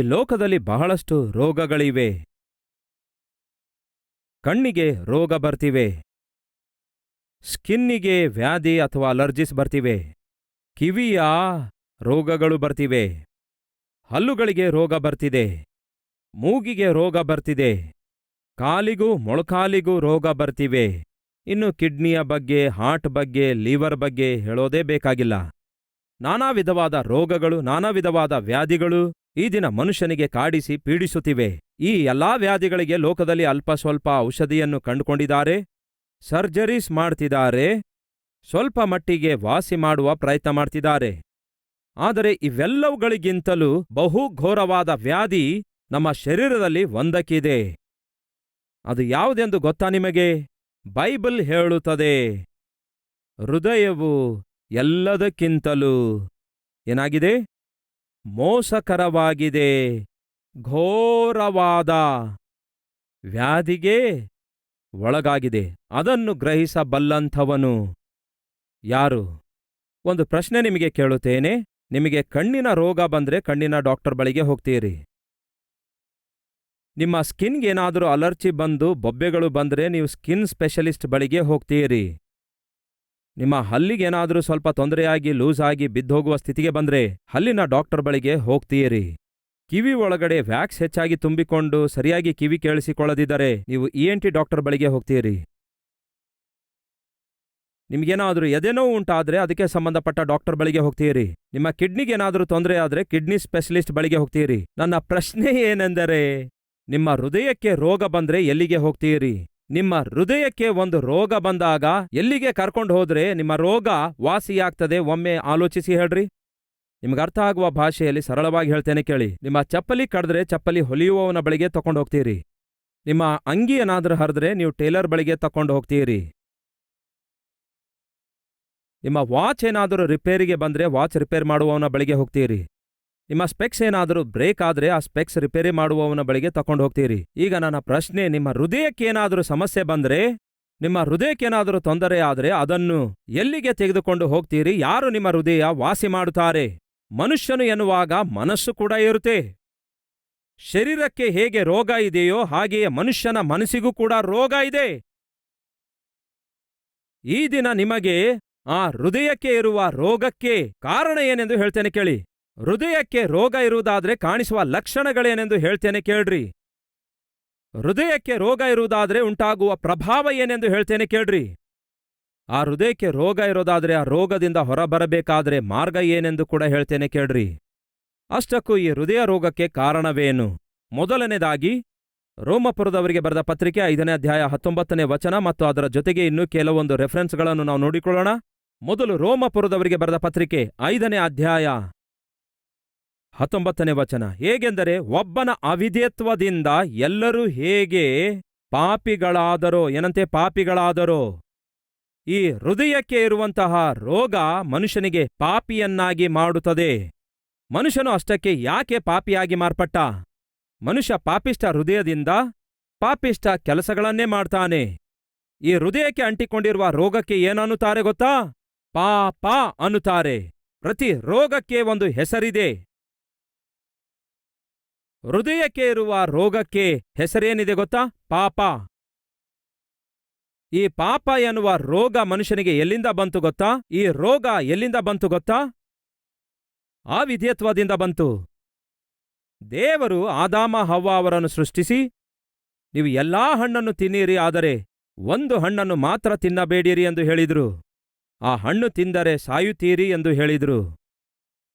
ಲೋಕದಲ್ಲಿ ಬಹಳಷ್ಟು ರೋಗಗಳಿವೆ. ಕಣ್ಣಿಗೆ ರೋಗ ಬರ್ತಿವೆ, ಸ್ಕಿನ್ನಿಗೆ ವ್ಯಾಧಿ ಅಥವಾ ಅಲರ್ಜಿಸ್ ಬರ್ತಿವೆ, ಕಿವಿಯ ರೋಗಗಳು ಬರ್ತಿವೆ, ಹಲ್ಲುಗಳಿಗೆ ರೋಗ ಬರ್ತಿದೆ, ಮೂಗಿಗೆ ರೋಗ ಬರ್ತಿದೆ, ಕಾಲಿಗೂ ಮೊಳಕಾಲಿಗೂ ರೋಗ ಬರ್ತಿವೆ. ಇನ್ನು ಕಿಡ್ನಿಯ ಬಗ್ಗೆ, ಹಾರ್ಟ್ ಬಗ್ಗೆ, ಲಿವರ್ ಬಗ್ಗೆ ಹೇಳೋದೇ ಬೇಕಾಗಿಲ್ಲ. ನಾನಾ ವಿಧವಾದ ರೋಗಗಳು, ನಾನಾ ವಿಧವಾದ ವ್ಯಾಧಿಗಳು ಈ ದಿನ ಮನುಷ್ಯನಿಗೆ ಕಾಡಿಸಿ ಪೀಡಿಸುತ್ತಿವೆ. ಈ ಎಲ್ಲಾ ವ್ಯಾಧಿಗಳಿಗೆ ಲೋಕದಲ್ಲಿ ಅಲ್ಪ ಸ್ವಲ್ಪ ಔಷಧಿಯನ್ನು ಕಂಡುಕೊಂಡಿದ್ದಾರೆ, ಸರ್ಜರೀಸ್ ಮಾಡ್ತಿದ್ದಾರೆ, ಸ್ವಲ್ಪ ಮಟ್ಟಿಗೆ ವಾಸಿ ಮಾಡುವ ಪ್ರಯತ್ನ ಮಾಡ್ತಿದ್ದಾರೆ. ಆದರೆ ಇವೆಲ್ಲವುಗಳಿಗಿಂತಲೂ ಬಹು ಘೋರವಾದ ವ್ಯಾಧಿ ನಮ್ಮ ಶರೀರದಲ್ಲಿ ಒಂದಕ್ಕಿದೆ. ಅದು ಯಾವುದೆಂದು ಗೊತ್ತಾ ನಿಮಗೆ? ಬೈಬಲ್ ಹೇಳುತ್ತದೆ, ಹೃದಯವು ಎಲ್ಲದಕ್ಕಿಂತಲೂ ಏನಾಗಿದೆ? ಮೋಸಕರವಾಗಿದೆ, ಘೋರವಾದ ವ್ಯಾಧಿಗೆ ಒಳಗಾಗಿದೆ. ಅದನ್ನು ಗ್ರಹಿಸಬಲ್ಲಂಥವನು ಯಾರು? ಒಂದು ಪ್ರಶ್ನೆ ನಿಮಗೆ ಕೇಳುತ್ತೇನೆ. ನಿಮಗೆ ಕಣ್ಣಿನ ರೋಗ ಬಂದ್ರೆ ಕಣ್ಣಿನ ಡಾಕ್ಟರ್ ಬಳಿಗೆ ಹೋಗ್ತೀರಿ. ನಿಮ್ಮ ಸ್ಕಿನ್ಗೇನಾದರೂ ಅಲರ್ಜಿ ಬಂದು ಬೊಬ್ಬೆಗಳು ಬಂದ್ರೆ ನೀವು ಸ್ಕಿನ್ ಸ್ಪೆಷಲಿಸ್ಟ್ ಬಳಿಗೆ ಹೋಗ್ತೀರಿ. ನಿಮ್ಮ ಹಲ್ಲಿಗೇನಾದರೂ ಸ್ವಲ್ಪ ತೊಂದರೆಯಾಗಿ ಲೂಸ್ ಆಗಿ ಬಿದ್ದೋಗುವ ಸ್ಥಿತಿಗೆ ಬಂದ್ರೆ ಹಲ್ಲಿನ ಡಾಕ್ಟರ್ ಬಳಿಗೆ ಹೋಗ್ತೀರಿ. ಕಿವಿ ಒಳಗಡೆ ವ್ಯಾಕ್ಸ್ ಹೆಚ್ಚಾಗಿ ತುಂಬಿಕೊಂಡು ಸರಿಯಾಗಿ ಕಿವಿ ಕೇಳಿಸಿಕೊಳ್ಳದಿದ್ದರೆ ನೀವು ENT ಡಾಕ್ಟರ್ ಬಳಿಗೆ ಹೋಗ್ತೀರಿ. ನಿಮಗೇನಾದರೂ ಎದೆನೋವು ಉಂಟಾದ್ರೆ ಅದಕ್ಕೆ ಸಂಬಂಧಪಟ್ಟ ಡಾಕ್ಟರ್ ಬಳಿಗೆ ಹೋಗ್ತೀರಿ. ನಿಮ್ಮ ಕಿಡ್ನಿಗೇನಾದರೂ ತೊಂದರೆ ಆದ್ರೆ ಕಿಡ್ನಿ ಸ್ಪೆಷಲಿಸ್ಟ್ ಬಳಿಗೆ ಹೋಗ್ತೀರಿ. ನನ್ನ ಪ್ರಶ್ನೆ ಏನೆಂದರೆ, ನಿಮ್ಮ ಹೃದಯಕ್ಕೆ ರೋಗ ಬಂದ್ರೆ ಎಲ್ಲಿಗೆ ಹೋಗ್ತೀರಿ? ನಿಮ್ಮ ಹೃದಯಕ್ಕೆ ಒಂದು ರೋಗ ಬಂದಾಗ ಎಲ್ಲಿಗೆ ಕರ್ಕೊಂಡು ಹೋದ್ರೆ ನಿಮ್ಮ ರೋಗ ವಾಸಿಯಾಗ್ತದೆ? ಒಮ್ಮೆ ಆಲೋಚಿಸಿ ಹೇಳ್ರಿ. ನಿಮ್ಗೆ ಅರ್ಥ ಆಗುವ ಭಾಷೆಯಲ್ಲಿ ಸರಳವಾಗಿ ಹೇಳ್ತೇನೆ ಕೇಳಿ. ನಿಮ್ಮ ಚಪ್ಪಲಿ ಕಡಿದ್ರೆ ಚಪ್ಪಲಿ ಹೊಲಿಯುವವನ ಬಳಿಗೆ ತಕೊಂಡು ಹೋಗ್ತೀರಿ. ನಿಮ್ಮ ಅಂಗಿ ಏನಾದ್ರೂ ಹರಿದ್ರೆ ನೀವು ಟೇಲರ್ ಬಳಿಗೆ ತಕೊಂಡು ಹೋಗ್ತೀರಿ. ನಿಮ್ಮ ವಾಚ್ ಏನಾದರೂ ರಿಪೇರಿಗೆ ಬಂದ್ರೆ ವಾಚ್ ರಿಪೇರ್ ಮಾಡುವವನ ಬಳಿಗೆ ಹೋಗ್ತೀರಿ. ನಿಮ್ಮ ಸ್ಪೆಕ್ಸ್ ಏನಾದರೂ ಬ್ರೇಕ್ ಆದ್ರೆ ಆ ಸ್ಪೆಕ್ಸ್ ರಿಪೇರಿ ಮಾಡುವವನ ಬಳಿಗೆ ತಕೊಂಡು ಹೋಗ್ತೀರಿ. ಈಗ ನನ್ನ ಪ್ರಶ್ನೆ, ನಿಮ್ಮ ಹೃದಯಕ್ಕೇನಾದರೂ ಸಮಸ್ಯೆ ಬಂದ್ರೆ, ನಿಮ್ಮ ಹೃದಯಕ್ಕೇನಾದರೂ ತೊಂದರೆ ಆದ್ರೆ ಅದನ್ನು ಎಲ್ಲಿಗೆ ತೆಗೆದುಕೊಂಡು ಹೋಗ್ತೀರಿ? ಯಾರು ನಿಮ್ಮ ಹೃದಯ ವಾಸಿ ಮಾಡುತ್ತಾರೆ? ಮನುಷ್ಯನು ಎನ್ನುವಾಗ ಮನಸ್ಸು ಕೂಡ ಇರುತ್ತೆ. ಶರೀರಕ್ಕೆ ಹೇಗೆ ರೋಗ ಇದೆಯೋ ಹಾಗೆಯೇ ಮನುಷ್ಯನ ಮನಸ್ಸಿಗೂ ಕೂಡ ರೋಗ ಇದೆ. ಈ ದಿನ ನಿಮಗೆ ಆ ಹೃದಯಕ್ಕೆ ಇರುವ ರೋಗಕ್ಕೆ ಕಾರಣ ಏನೆಂದು ಹೇಳ್ತೇನೆ ಕೇಳಿ. ಹೃದಯಕ್ಕೆ ರೋಗ ಇರುವುದಾದ್ರೆ ಕಾಣಿಸುವ ಲಕ್ಷಣಗಳೇನೆಂದು ಹೇಳ್ತೇನೆ ಕೇಳ್ರಿ. ಹೃದಯಕ್ಕೆ ರೋಗ ಇರುವುದಾದ್ರೆ ಉಂಟಾಗುವ ಪ್ರಭಾವ ಏನೆಂದು ಹೇಳ್ತೇನೆ ಕೇಳ್ರಿ. ಆ ಹೃದಯಕ್ಕೆ ರೋಗ ಇರೋದಾದ್ರೆ ಆ ರೋಗದಿಂದ ಹೊರಬರಬೇಕಾದ್ರೆ ಮಾರ್ಗ ಏನೆಂದು ಕೂಡ ಹೇಳ್ತೇನೆ ಕೇಳ್ರಿ. ಅಷ್ಟಕ್ಕೂ ಈ ಹೃದಯ ರೋಗಕ್ಕೆ ಕಾರಣವೇನು? ಮೊದಲನೇದಾಗಿ ರೋಮಪುರದವರಿಗೆ ಬರೆದ ಪತ್ರಿಕೆ 5ನೇ ಅಧ್ಯಾಯ 19ನೇ ವಚನ ಮತ್ತು ಅದರ ಜೊತೆಗೆ ಇನ್ನೂ ಕೆಲವೊಂದು ರೆಫರೆನ್ಸ್ಗಳನ್ನು ನಾವು ನೋಡಿಕೊಳ್ಳೋಣ. ಮೊದಲು ರೋಮಪುರದವರಿಗೆ ಬರೆದ ಪತ್ರಿಕೆ 5ನೇ ಅಧ್ಯಾಯ 19ನೇ ವಚನ. ಹೇಗೆಂದರೆ, ಒಬ್ಬನ ಅವಿಧೇಯತ್ವದಿಂದ ಎಲ್ಲರೂ ಹೇಗೆ ಪಾಪಿಗಳಾದರೋ, ಏನಂತೆ ಪಾಪಿಗಳಾದರೋ. ಈ ಹೃದಯಕ್ಕೆ ಇರುವಂತಹ ರೋಗ ಮನುಷ್ಯನಿಗೆ ಪಾಪಿಯನ್ನಾಗಿ ಮಾಡುತ್ತದೆ. ಮನುಷ್ಯನು ಅಷ್ಟಕ್ಕೆ ಯಾಕೆ ಪಾಪಿಯಾಗಿ ಮಾರ್ಪಟ್ಟ? ಮನುಷ್ಯ ಪಾಪಿಷ್ಟ ಹೃದಯದಿಂದ ಪಾಪಿಷ್ಟ ಕೆಲಸಗಳನ್ನೇ ಮಾಡ್ತಾನೆ. ಈ ಹೃದಯಕ್ಕೆ ಅಂಟಿಕೊಂಡಿರುವ ರೋಗಕ್ಕೆ ಏನನ್ನುತ್ತಾರೆ ಗೊತ್ತಾ? ಪಾಪ ಅನ್ನುತ್ತಾರೆ. ಪ್ರತಿ ರೋಗಕ್ಕೆ ಒಂದು ಹೆಸರಿದೆ. ಹೃದಯಕ್ಕೆ ಇರುವ ರೋಗಕ್ಕೆ ಹೆಸರೇನಿದೆ ಗೊತ್ತಾ? ಪಾಪ. ಈ ಪಾಪ ಎನ್ನುವ ರೋಗ ಮನುಷ್ಯನಿಗೆ ಎಲ್ಲಿಂದ ಬಂತು ಗೊತ್ತಾ? ಈ ರೋಗ ಎಲ್ಲಿಂದ ಬಂತು ಗೊತ್ತಾ? ಅವಿಧೇಯತ್ವದಿಂದ ಬಂತು. ದೇವರು ಆದಾಮ ಹವ್ವ ಅವರನ್ನು ಸೃಷ್ಟಿಸಿ, ನೀವು ಎಲ್ಲಾ ಹಣ್ಣನ್ನು ತಿನ್ನಿರಿ, ಆದರೆ ಒಂದು ಹಣ್ಣನ್ನು ಮಾತ್ರ ತಿನ್ನಬೇಡಿರಿ ಎಂದು ಹೇಳಿದ್ರು. ಆ ಹಣ್ಣು ತಿಂದರೆ ಸಾಯುತ್ತೀರಿ ಎಂದು ಹೇಳಿದ್ರು.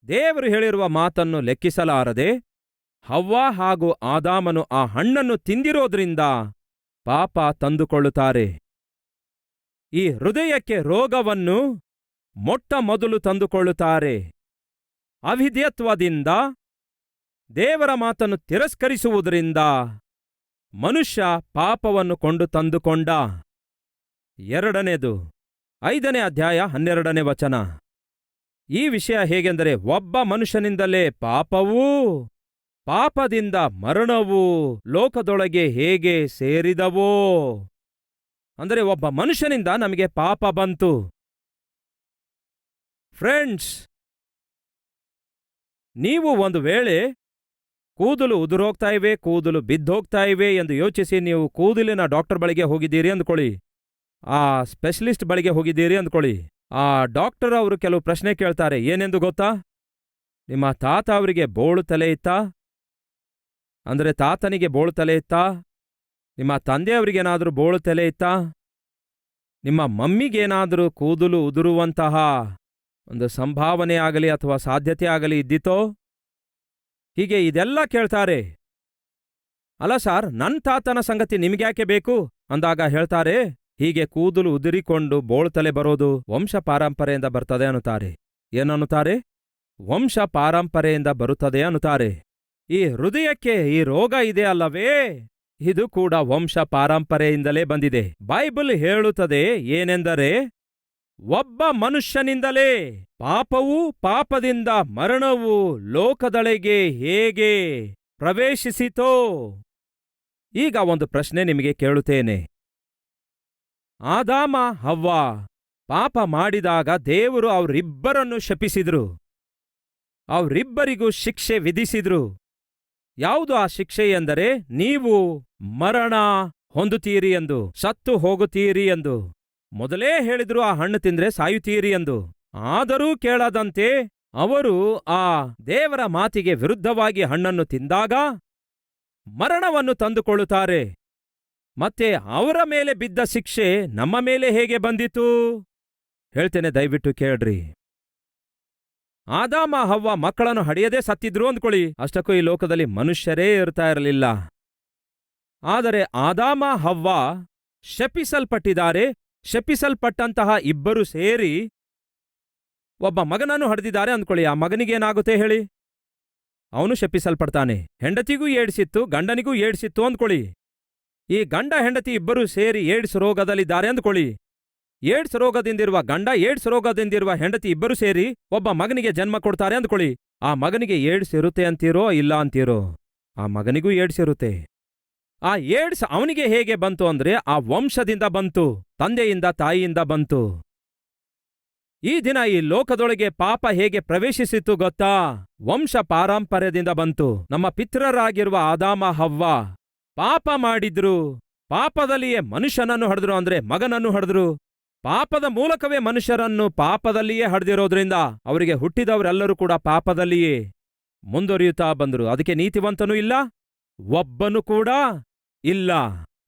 ದೇವರು ಹೇಳಿರುವ ಮಾತನ್ನು ಲೆಕ್ಕಿಸಲಾರದೆ ಹವ್ವ ಹಾಗೂ ಆದಾಮನು ಆ ಹಣ್ಣನ್ನು ತಿಂದಿರೋದ್ರಿಂದ ಪಾಪ ತಂದುಕೊಳ್ಳುತ್ತಾರೆ. ಈ ಹೃದಯಕ್ಕೆ ರೋಗವನ್ನು ಮೊಟ್ಟ ಮೊದಲು ತಂದುಕೊಳ್ಳುತ್ತಾರೆ. ಅವಿಧೇಯತ್ವದಿಂದ, ದೇವರ ಮಾತನ್ನು ತಿರಸ್ಕರಿಸುವುದರಿಂದ ಮನುಷ್ಯ ಪಾಪವನ್ನು ಕೊಂಡು ತಂದುಕೊಂಡ. ಎರಡನೇದು 5ನೇ ಅಧ್ಯಾಯ 12ನೇ ವಚನ. ಈ ವಿಷಯ ಹೇಗೆಂದರೆ, ಒಬ್ಬ ಮನುಷ್ಯನಿಂದಲೇ ಪಾಪವೂ ಪಾಪದಿಂದ ಮರಣವೂ ಲೋಕದೊಳಗೆ ಹೇಗೆ ಸೇರಿದವೋ. ಅಂದರೆ ಒಬ್ಬ ಮನುಷ್ಯನಿಂದ ನಮಗೆ ಪಾಪ ಬಂತು. ಫ್ರೆಂಡ್ಸ್, ನೀವು ಒಂದು ವೇಳೆ ಕೂದಲು ಉದುರೋಗ್ತಾ ಇವೆ, ಕೂದಲು ಬಿದ್ದೋಗ್ತಾ ಇವೆ ಎಂದು ಯೋಚಿಸಿ ನೀವು ಕೂದಲಿನ ಡಾಕ್ಟರ್ ಬಳಿಗೆ ಹೋಗಿದ್ದೀರಿ ಅಂದ್ಕೊಳ್ಳಿ. ಆ ಸ್ಪೆಷಲಿಸ್ಟ್ ಬಳಿಗೆ ಹೋಗಿದ್ದೀರಿ ಅಂದ್ಕೊಳ್ಳಿ. ಆ ಡಾಕ್ಟರ್ ಅವರು ಕೆಲವು ಪ್ರಶ್ನೆ ಕೇಳ್ತಾರೆ. ಏನೆಂದು ಗೊತ್ತಾ? ನಿಮ್ಮ ತಾತ ಅವರಿಗೆ ಬೋಳು ತಲೆ ಇತ್ತಾ? ಅಂದರೆ ತಾತನಿಗೆ ಬೋಳು ತಲೆ ಇತ್ತಾ? ನಿಮ್ಮ ತಂದೆಯವರಿಗೇನಾದರೂ ಬೋಳು ತಲೆ ಇತ್ತಾ? ನಿಮ್ಮ ಮಮ್ಮಿಗೇನಾದರೂ ಕೂದಲು ಉದುರುವಂತಹ ಒಂದು ಸಂಭಾವನೆ ಆಗಲಿ ಅಥವಾ ಸಾಧ್ಯತೆ ಆಗಲಿ ಇದ್ದಿತೋ? ಹೀಗೆ ಇದೆಲ್ಲ ಕೇಳ್ತಾರೆ. ಅಲ್ಲ ಸಾರ್, ನನ್ನ ತಾತನ ಸಂಗತಿ ನಿಮಗ್ಯಾಕೆ ಬೇಕು ಅಂದಾಗ ಹೇಳ್ತಾರೆ, ಹೀಗೆ ಕೂದಲು ಉದುರಿಕೊಂಡು ಬೋಳ್ತಲೆ ಬರೋದು ವಂಶ ಪಾರಂಪರೆಯಿಂದ ಬರ್ತದೆ ಅನ್ನುತ್ತಾರೆ. ಏನನ್ನುತ್ತಾರೆ? ವಂಶ ಪಾರಂಪರೆಯಿಂದ ಬರುತ್ತದೆ ಅನ್ನುತ್ತಾರೆ. ಈ ಹೃದಯಕ್ಕೆ ಈ ರೋಗ ಇದೆ ಅಲ್ಲವೇ, ಇದು ಕೂಡ ವಂಶ ಪಾರಂಪರೆಯಿಂದಲೇ ಬಂದಿದೆ. ಬೈಬಲ್ ಹೇಳುತ್ತದೆ ಏನೆಂದರೆ, ಒಬ್ಬ ಮನುಷ್ಯನಿಂದಲೇ ಪಾಪವೂ ಪಾಪದಿಂದ ಮರಣವು ಲೋಕದೊಳಗೆ ಹೇಗೆ ಪ್ರವೇಶಿಸಿತೋ. ಈಗ ಒಂದು ಪ್ರಶ್ನೆ ನಿಮಗೆ ಕೇಳುತ್ತೇನೆ. ಆದಾಮ ಹವ್ವ ಪಾಪ ಮಾಡಿದಾಗ ದೇವರು ಅವರಿಬ್ಬರನ್ನು ಶಪಿಸಿದ್ರು. ಅವರಿಬ್ಬರಿಗೂ ಶಿಕ್ಷೆ ವಿಧಿಸಿದ್ರು. ಯಾವುದು ಆ ಶಿಕ್ಷೆ ಎಂದರೆ, ನೀವು ಮರಣ ಹೊಂದುತ್ತೀರಿ ಎಂದು, ಸತ್ತು ಹೋಗುತ್ತೀರಿ ಎಂದು. ಮೊದಲೇ ಹೇಳಿದ್ರು ಆ ಹಣ್ಣು ತಿಂದ್ರೆ ಸಾಯುತ್ತೀರಿ ಎಂದು. ಆದರೂ ಕೇಳದಂತೆ ಅವರು ಆ ದೇವರ ಮಾತಿಗೆ ವಿರುದ್ಧವಾಗಿ ಹಣ್ಣನ್ನು ತಿಂದಾಗ ಮರಣವನ್ನು ತಂದುಕೊಳ್ಳುತ್ತಾರೆ. ಮತ್ತೆ ಅವರ ಮೇಲೆ ಬಿದ್ದ ಶಿಕ್ಷೆ ನಮ್ಮ ಮೇಲೆ ಹೇಗೆ ಬಂದಿತು? ಹೇಳ್ತೇನೆ, ದಯವಿಟ್ಟು ಕೇಳ್ರಿ. ಆದಾಮ ಹವ್ವ ಮಕ್ಕಳನ್ನು ಹಡೆಯದೇ ಸತ್ತಿದ್ರು ಅಂದ್ಕೊಳ್ಳಿ. ಅಷ್ಟಕ್ಕೂ ಈ ಲೋಕದಲ್ಲಿ ಮನುಷ್ಯರೇ ಇರ್ತಾ ಇರಲಿಲ್ಲ. ಆದರೆ ಆದಾಮ ಹವ್ವ ಶಪಿಸಲ್ಪಟ್ಟಿದ್ದಾರೆ. ಶಪಿಸಲ್ಪಟ್ಟಂತಹ ಇಬ್ಬರು ಸೇರಿ ಒಬ್ಬ ಮಗನನ್ನು ಹಡೆದಿದ್ದಾರೆ ಅಂದ್ಕೊಳ್ಳಿ. ಆ ಮಗನಿಗೇನಾಗುತ್ತೆ ಹೇಳಿ? ಅವನು ಶಪಿಸಲ್ಪಡ್ತಾನೆ. ಹೆಂಡತಿಗೂ ಏಡ್ಸಿತ್ತು, ಗಂಡನಿಗೂ ಏಡ್ಸಿತ್ತು ಅಂದ್ಕೊಳ್ಳಿ. ಈ ಗಂಡ ಹೆಂಡತಿ ಇಬ್ಬರೂ ಸೇರಿ ಏಡ್ಸ್ ರೋಗದಲ್ಲಿದ್ದಾರೆ ಅಂದ್ಕೊಳ್ಳಿ. ಏಡ್ಸ್ ರೋಗದಿಂದಿರುವ ಗಂಡ, ಏಡ್ಸ್ ರೋಗದಿಂದಿರುವ ಹೆಂಡತಿ ಇಬ್ಬರು ಸೇರಿ ಒಬ್ಬ ಮಗನಿಗೆ ಜನ್ಮ ಕೊಡ್ತಾರೆ ಅಂದ್ಕೊಳ್ಳಿ. ಆ ಮಗನಿಗೆ ಏಡ್ಸ್ ಇರುತ್ತೆ ಅಂತೀರೋ ಇಲ್ಲ ಅಂತೀರೋ? ಆ ಮಗನಿಗೂ ಏಡ್ಸ್ ಇರುತ್ತೆ. ಆ ಏಡ್ಸ್ ಅವನಿಗೆ ಹೇಗೆ ಬಂತು ಅಂದ್ರೆ, ಆ ವಂಶದಿಂದ ಬಂತು, ತಂದೆಯಿಂದ ತಾಯಿಯಿಂದ ಬಂತು. ಈ ದಿನ ಈ ಲೋಕದೊಳಗೆ ಪಾಪ ಹೇಗೆ ಪ್ರವೇಶಿಸಿತು ಗೊತ್ತಾ? ವಂಶ ಪಾರಂಪರ್ಯದಿಂದ ಬಂತು. ನಮ್ಮ ಪಿತೃರಾಗಿರುವ ಆದಾಮ ಹವ್ವ ಪಾಪ ಮಾಡಿದ್ರು. ಪಾಪದಲ್ಲಿಯೇ ಮನುಷ್ಯನನ್ನು ಹಡೆದ್ರು, ಅಂದ್ರೆ ಮಗನನ್ನು ಹಡೆದ್ರು. ಪಾಪದ ಮೂಲಕವೇ ಮನುಷ್ಯರನ್ನು ಪಾಪದಲ್ಲಿಯೇ ಹಡೆದಿರೋದ್ರಿಂದ ಅವರಿಗೆ ಹುಟ್ಟಿದವರೆಲ್ಲರೂ ಕೂಡ ಪಾಪದಲ್ಲಿಯೇ ಮುಂದುವರಿಯುತ್ತಾ ಬಂದರು. ಅದಕ್ಕೆ ನೀತಿವಂತನೂ ಇಲ್ಲ, ಒಬ್ಬನು ಕೂಡ ಇಲ್ಲ.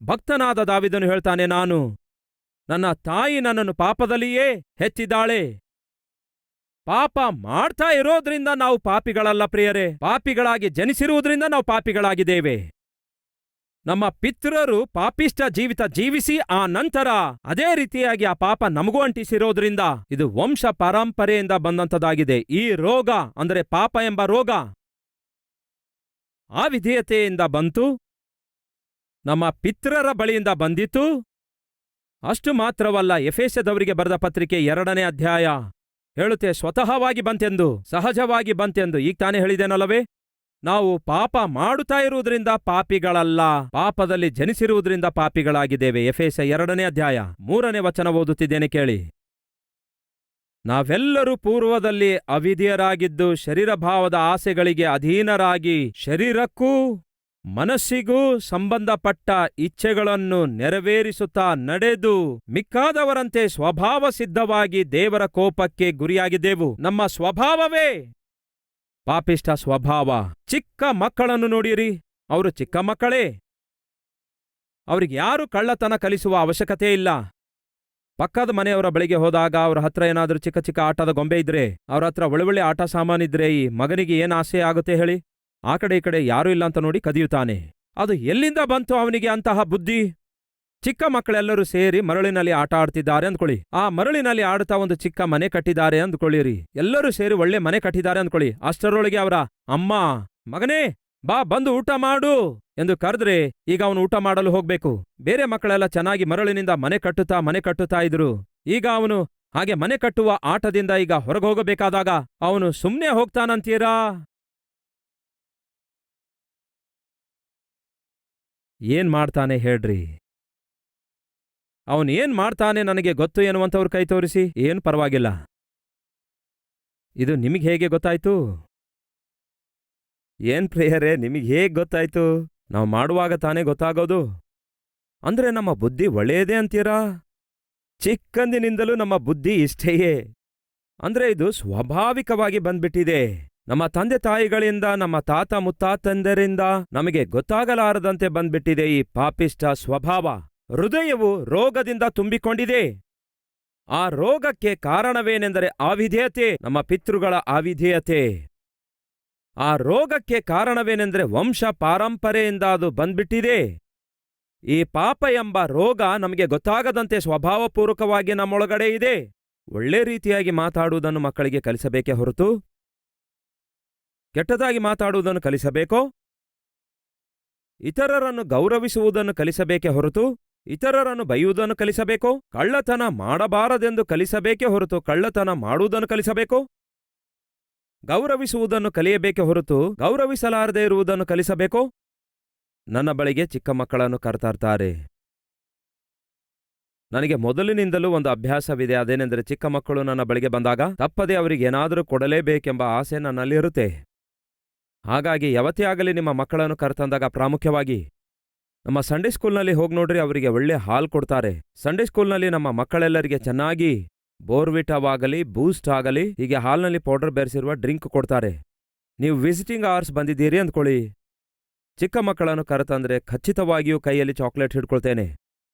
ಭಕ್ತನಾದ ದಾವೀದನು ಹೇಳ್ತಾನೆ, ನನ್ನ ತಾಯಿ ನನ್ನನ್ನು ಪಾಪದಲ್ಲಿಯೇ ಹೆತ್ತಿದ್ದಾಳೆ. ಪಾಪ ಮಾಡ್ತಾ ಇರೋದ್ರಿಂದ ನಾವು ಪಾಪಿಗಳಲ್ಲ ಪ್ರಿಯರೇ. ಪಾಪಿಗಳಾಗಿ ಜನಿಸಿರುವುದರಿಂದ ನಾವು ಪಾಪಿಗಳಾಗಿದ್ದೇವೆ. ನಮ್ಮ ಪಿತೃರು ಪಾಪಿಷ್ಟ ಜೀವಿತ ಜೀವಿಸಿ ಆ ನಂತರ ಅದೇ ರೀತಿಯಾಗಿ ಆ ಪಾಪ ನಮಗೂ ಅಂಟಿಸಿರೋದ್ರಿಂದ ಇದು ವಂಶ ಪಾರಂಪರೆಯಿಂದ ಬಂದಂಥದ್ದಾಗಿದೆ. ಈ ರೋಗ ಅಂದರೆ ಪಾಪ ಎಂಬ ರೋಗ ಆ ವಿಧೇಯತೆಯಿಂದ ಬಂತು, ನಮ್ಮ ಪಿತೃರ ಬಳಿಯಿಂದ ಬಂದಿತು. ಅಷ್ಟು ಮಾತ್ರವಲ್ಲ, ಎಫೆಸದವರಿಗೆ ಬರೆದ ಪತ್ರಿಕೆ 2ನೇ ಅಧ್ಯಾಯ ಹೇಳುತ್ತೆ ಸ್ವತಃವಾಗಿ ಬಂತೆಂದು, ಸಹಜವಾಗಿ ಬಂತೆಂದು. ಈಗ ತಾನೇ ಹೇಳಿದೇನಲ್ಲವೇ? ನಾವು ಪಾಪ ಮಾಡುತ್ತಾ ಇರುವುದರಿಂದ ಪಾಪಿಗಳಲ್ಲ, ಪಾಪದಲ್ಲಿ ಜನಿಸಿರುವುದರಿಂದ ಪಾಪಿಗಳಾಗಿದ್ದೇವೆ. ಎಫೆಸ 2ನೇ ಅಧ್ಯಾಯ 3ನೇ ವಚನ ಓದುತ್ತಿದ್ದೇನೆ ಕೇಳಿ. ನಾವೆಲ್ಲರೂ ಪೂರ್ವದಲ್ಲಿ ಅವಿಧೇಯರಾಗಿದ್ದು ಶರೀರಭಾವದ ಆಸೆಗಳಿಗೆ ಅಧೀನರಾಗಿ ಶರೀರಕ್ಕೂ ಮನಸ್ಸಿಗೂ ಸಂಬಂಧಪಟ್ಟ ಇಚ್ಛೆಗಳನ್ನು ನೆರವೇರಿಸುತ್ತಾ ನಡೆದು ಮಿಕ್ಕಾದವರಂತೆ ಸ್ವಭಾವ ಸಿದ್ಧವಾಗಿ ದೇವರ ಕೋಪಕ್ಕೆ ಗುರಿಯಾಗಿದ್ದೆವು. ನಮ್ಮ ಸ್ವಭಾವವೇ ಪಾಪಿಷ್ಟ ಸ್ವಭಾವ. ಚಿಕ್ಕ ಮಕ್ಕಳನ್ನು ನೋಡಿರಿ, ಅವರು ಚಿಕ್ಕ ಮಕ್ಕಳೇ. ಅವ್ರಿಗೆ ಯಾರು ಕಳ್ಳತನ ಕಲಿಸುವ ಅವಶ್ಯಕತೆ ಇಲ್ಲ. ಪಕ್ಕದ ಮನೆಯವರ ಬಳಿಗೆ ಹೋದಾಗ ಅವ್ರ ಹತ್ರ ಏನಾದ್ರೂ ಚಿಕ್ಕ ಚಿಕ್ಕ ಆಟದ ಗೊಂಬೆ ಇದ್ರೆ, ಅವ್ರ ಹತ್ರ ಒಳ್ಳೆ ಆಟ ಸಾಮಾನಿದ್ರೆ ಈ ಮಗನಿಗೆ ಏನ್ ಆಸೆ ಆಗುತ್ತೆ ಹೇಳಿ? ಆ ಕಡೆ ಈ ಕಡೆ ಯಾರೂ ಇಲ್ಲ ಅಂತ ನೋಡಿ ಕದಿಯುತ್ತಾನೆ. ಅದು ಎಲ್ಲಿಂದ ಬಂತು ಅವನಿಗೆ ಅಂತಹ ಬುದ್ಧಿ? ಚಿಕ್ಕ ಮಕ್ಕಳೆಲ್ಲರೂ ಸೇರಿ ಮರಳಿನಲ್ಲಿ ಆಟ ಆಡ್ತಿದ್ದಾರೆ ಅಂದ್ಕೊಳ್ಳಿ. ಆ ಮರಳಿನಲ್ಲಿ ಆಡುತ್ತಾ ಒಂದು ಚಿಕ್ಕ ಮನೆ ಕಟ್ಟಿದ್ದಾರೆ ಅಂದ್ಕೊಳ್ಳಿರಿ. ಎಲ್ಲರೂ ಸೇರಿ ಒಳ್ಳೆ ಮನೆ ಕಟ್ಟಿದ್ದಾರೆ ಅಂದ್ಕೊಳ್ಳಿ. ಅಷ್ಟರೊಳಗೆ ಅವರ ಅಮ್ಮ, ಮಗನೇ ಬಾ ಬಂದು ಊಟ ಮಾಡು ಎಂದು ಕರೆದ್ರೆ ಈಗ ಅವನು ಊಟ ಮಾಡಲು ಹೋಗ್ಬೇಕು. ಬೇರೆ ಮಕ್ಕಳೆಲ್ಲ ಚೆನ್ನಾಗಿ ಮರಳಿನಿಂದ ಮನೆ ಕಟ್ಟುತ್ತಾ ಇದ್ರು. ಈಗ ಅವನು ಹಾಗೆ ಮನೆ ಕಟ್ಟುವ ಆಟದಿಂದ ಈಗ ಹೊರಗೋಗಬೇಕಾದಾಗ ಅವನು ಸುಮ್ನೆ ಹೋಗ್ತಾನಂತೀರಾ? ಏನ್ ಮಾಡ್ತಾನೆ ಹೇಳ್ರಿ? ಅವನು ಏನ್ ಮಾಡ್ತಾನೆ ನನಗೆ ಗೊತ್ತು ಎನ್ನುವಂಥವ್ರು ಕೈ ತೋರಿಸಿ. ಏನು ಪರವಾಗಿಲ್ಲ. ಇದು ನಿಮಗೆ ಹೇಗೆ ಗೊತ್ತಾಯ್ತು? ಏನ್ ಪ್ರಿಯರೇ, ನಿಮಗೆ ಹೇಗ್ ಗೊತ್ತಾಯ್ತು? ನಾವು ಮಾಡುವಾಗ ತಾನೇ ಗೊತ್ತಾಗೋದು. ಅಂದ್ರೆ ನಮ್ಮ ಬುದ್ಧಿ ಒಳ್ಳೆಯದೇ ಅಂತೀರಾ? ಚಿಕ್ಕಂದಿನಿಂದಲೂ ನಮ್ಮ ಬುದ್ಧಿ ಇಷ್ಟೆಯೇ. ಅಂದ್ರೆ ಇದು ಸ್ವಾಭಾವಿಕವಾಗಿ ಬಂದ್ಬಿಟ್ಟಿದೆ. ನಮ್ಮ ತಂದೆ ತಾಯಿಗಳಿಂದ, ನಮ್ಮ ತಾತ ಮುತ್ತಾತಂದರಿಂದ ನಮಗೆ ಗೊತ್ತಾಗಲಾರದಂತೆ ಬಂದ್ಬಿಟ್ಟಿದೆ ಈ ಪಾಪಿಷ್ಟ ಸ್ವಭಾವ. ಹೃದಯವು ರೋಗದಿಂದ ತುಂಬಿಕೊಂಡಿದೆ. ಆ ರೋಗಕ್ಕೆ ಕಾರಣವೇನೆಂದರೆ ಅವಿಧೇಯತೆ, ನಮ್ಮ ಪಿತೃಗಳ ಅವಿಧೇಯತೆ. ಆ ರೋಗಕ್ಕೆ ಕಾರಣವೇನೆಂದರೆ ವಂಶ ಪಾರಂಪರೆಯಿಂದ ಅದು ಬಂದ್ಬಿಟ್ಟಿದೆ. ಈ ಪಾಪ ಎಂಬ ರೋಗ ನಮಗೆ ಗೊತ್ತಾಗದಂತೆ ಸ್ವಭಾವಪೂರ್ವಕವಾಗಿ ನಮ್ಮೊಳಗಡೆ ಇದೆ. ಒಳ್ಳೆ ರೀತಿಯಾಗಿ ಮಾತಾಡುವುದನ್ನು ಮಕ್ಕಳಿಗೆ ಕಲಿಸಬೇಕೇ ಹೊರತು ಕೆಟ್ಟದಾಗಿ ಮಾತಾಡುವುದನ್ನು ಕಲಿಸಬೇಕೋ? ಇತರರನ್ನು ಗೌರವಿಸುವುದನ್ನು ಕಲಿಸಬೇಕೇ ಹೊರತು ಇತರರನ್ನು ಬೈಯುವುದನ್ನು ಕಲಿಸಬೇಕೋ? ಕಳ್ಳತನ ಮಾಡಬಾರದೆಂದು ಕಲಿಸಬೇಕೇ ಹೊರತು ಕಳ್ಳತನ ಮಾಡುವುದನ್ನು ಕಲಿಸಬೇಕೋ? ಗೌರವಿಸುವುದನ್ನು ಕಲಿಯಬೇಕೇ ಹೊರತು ಗೌರವಿಸಲಾರದೇ ಇರುವುದನ್ನು ಕಲಿಸಬೇಕೋ? ನನ್ನ ಬಳಿಗೆ ಚಿಕ್ಕ ಮಕ್ಕಳನ್ನು ಕರೆತರ್ತಾರೆ. ನನಗೆ ಮೊದಲಿನಿಂದಲೂ ಒಂದು ಅಭ್ಯಾಸವಿದೆ. ಅದೇನೆಂದರೆ, ಚಿಕ್ಕ ಮಕ್ಕಳು ನನ್ನ ಬಳಿಗೆ ಬಂದಾಗ ತಪ್ಪದೆ ಅವರಿಗೇನಾದರೂ ಕೊಡಲೇಬೇಕೆಂಬ ಆಸೆ ನನ್ನಲ್ಲಿರುತ್ತೆ. ಹಾಗಾಗಿ ಯಾವತ್ತೇ ಆಗಲಿ ನಿಮ್ಮ ಮಕ್ಕಳನ್ನು ಕರೆತಂದಾಗ ಪ್ರಾಮುಖ್ಯವಾಗಿ ನಮ್ಮ ಸಂಡೇ ಸ್ಕೂಲ್ನಲ್ಲಿ ಹೋಗಿ ನೋಡ್ರಿ, ಅವರಿಗೆ ಒಳ್ಳೆ ಹಾಲು ಕೊಡ್ತಾರೆ. ಸಂಡೇ ಸ್ಕೂಲ್ನಲ್ಲಿ ನಮ್ಮ ಮಕ್ಕಳೆಲ್ಲರಿಗೆ ಚೆನ್ನಾಗಿ ಬೋರ್ವಿಟಾವಾಗಲಿ ಬೂಸ್ಟ್ ಆಗಲಿ ಹೀಗೆ ಹಾಲ್ನಲ್ಲಿ ಪೌಡರ್ ಬೆರೆಸಿರುವ ಡ್ರಿಂಕ್ ಕೊಡ್ತಾರೆ. ನೀವು ವಿಸಿಟಿಂಗ್ ಅವರ್ಸ್ ಬಂದಿದ್ದೀರಿ ಅಂದ್ಕೊಳ್ಳಿ, ಚಿಕ್ಕ ಮಕ್ಕಳನ್ನು ಕರೆತಂದ್ರೆ ಖಚಿತವಾಗಿಯೂ ಕೈಯಲ್ಲಿ ಚಾಕ್ಲೇಟ್ ಹಿಡ್ಕೊಳ್ತೇನೆ,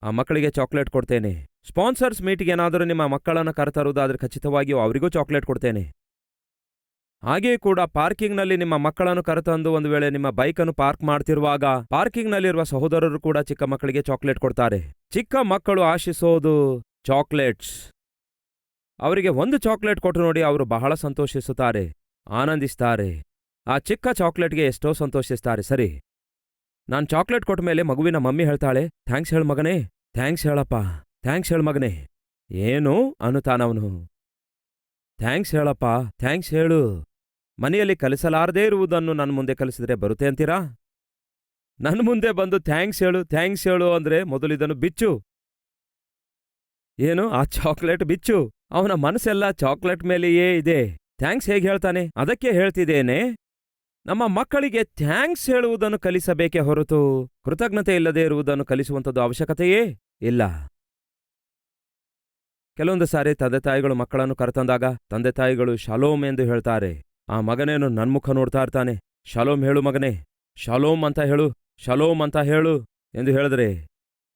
ಆ ಮಕ್ಕಳಿಗೆ ಚಾಕ್ಲೇಟ್ ಕೊಡ್ತೇನೆ. ಸ್ಪಾನ್ಸರ್ಸ್ ಮೀಟಿಗೆ ಏನಾದರೂ ನಿಮ್ಮ ಮಕ್ಕಳನ್ನು ಕರೆತರುವುದಾದ್ರೆ ಖಚಿತವಾಗಿಯೂ ಅವರಿಗೂ ಚಾಕ್ಲೇಟ್ ಕೊಡ್ತೇನೆ. ಹಾಗೆಯೇ ಕೂಡ ಪಾರ್ಕಿಂಗ್ನಲ್ಲಿ ನಿಮ್ಮ ಮಕ್ಕಳನ್ನು ಕರೆತಂದು ಒಂದು ವೇಳೆ ನಿಮ್ಮ ಬೈಕನ್ನು ಪಾರ್ಕ್ ಮಾಡ್ತಿರುವಾಗ ಪಾರ್ಕಿಂಗ್ನಲ್ಲಿರುವ ಸಹೋದರರು ಕೂಡ ಚಿಕ್ಕ ಮಕ್ಕಳಿಗೆ ಚಾಕ್ಲೇಟ್ ಕೊಡ್ತಾರೆ. ಚಿಕ್ಕ ಮಕ್ಕಳು ಆಶಿಸೋದು ಚಾಕ್ಲೇಟ್ಸ್. ಅವರಿಗೆ ಒಂದು ಚಾಕ್ಲೇಟ್ ಕೊಟ್ಟು ನೋಡಿ, ಅವರು ಬಹಳ ಸಂತೋಷಿಸುತ್ತಾರೆ, ಆನಂದಿಸ್ತಾರೆ. ಆ ಚಿಕ್ಕ ಚಾಕ್ಲೇಟ್ಗೆ ಎಷ್ಟೋ ಸಂತೋಷಿಸ್ತಾರೆ. ಸರಿ, ನಾನು ಚಾಕ್ಲೇಟ್ ಕೊಟ್ಟ ಮೇಲೆ ಮಗುವಿನ ಮಮ್ಮಿ ಹೇಳ್ತಾಳೆ, ಥ್ಯಾಂಕ್ಸ್ ಹೇಳು ಮಗನೇ, ಥ್ಯಾಂಕ್ಸ್ ಹೇಳಪ್ಪ, ಥ್ಯಾಂಕ್ಸ್ ಹೇಳು ಮಗನೇ. ಏನು ಅನ್ನುತ್ತಾನವನು. ಥ್ಯಾಂಕ್ಸ್ ಹೇಳಪ್ಪ, ಥ್ಯಾಂಕ್ಸ್ ಹೇಳು. ಮನೆಯಲ್ಲಿ ಕಲಿಸಲಾರದೇ ಇರುವುದನ್ನು ನನ್ನ ಮುಂದೆ ಕಲಿಸಿದ್ರೆ ಬರುತ್ತೆ ಅಂತೀರಾ? ನನ್ನ ಮುಂದೆ ಬಂದು ಥ್ಯಾಂಕ್ಸ್ ಹೇಳು, ಥ್ಯಾಂಕ್ಸ್ ಹೇಳು ಅಂದ್ರೆ ಮೊದಲಿದನ್ನು ಬಿಚ್ಚು. ಏನು, ಆ ಚಾಕ್ಲೇಟ್ ಬಿಚ್ಚು. ಅವನ ಮನಸ್ಸೆಲ್ಲ ಚಾಕ್ಲೇಟ್ ಮೇಲೆಯೇ ಇದೆ. ಥ್ಯಾಂಕ್ಸ್ ಹೇಗೆ ಹೇಳ್ತಾನೆ? ಅದಕ್ಕೆ ಹೇಳ್ತಿದ್ದೇನೆ, ನಮ್ಮ ಮಕ್ಕಳಿಗೆ ಥ್ಯಾಂಕ್ಸ್ ಹೇಳುವುದನ್ನು ಕಲಿಸಬೇಕೇ ಹೊರತು ಕೃತಜ್ಞತೆ ಇಲ್ಲದೆ ಇರುವುದನ್ನು ಕಲಿಸುವಂಥದ್ದು ಅವಶ್ಯಕತೆಯೇ ಇಲ್ಲ. ಕೆಲವೊಂದು ಸಾರಿ ತಂದೆ ತಾಯಿಗಳು ಮಕ್ಕಳನ್ನು ಕರೆತಂದಾಗ ತಂದೆ ತಾಯಿಗಳು ಶಾಲೋಮ್ ಎಂದು ಹೇಳ್ತಾರೆ. ಆ ಮಗನೇನು ನನ್ಮುಖ ನೋಡ್ತಾ ಇರ್ತಾನೆ. ಶಾಲೋಮ್ ಹೇಳು ಮಗನೇ, ಶಾಲೋಮ್ ಅಂತ ಹೇಳು, ಶಾಲೋಮ್ ಅಂತ ಹೇಳು ಎಂದು ಹೇಳಿದ್ರೆ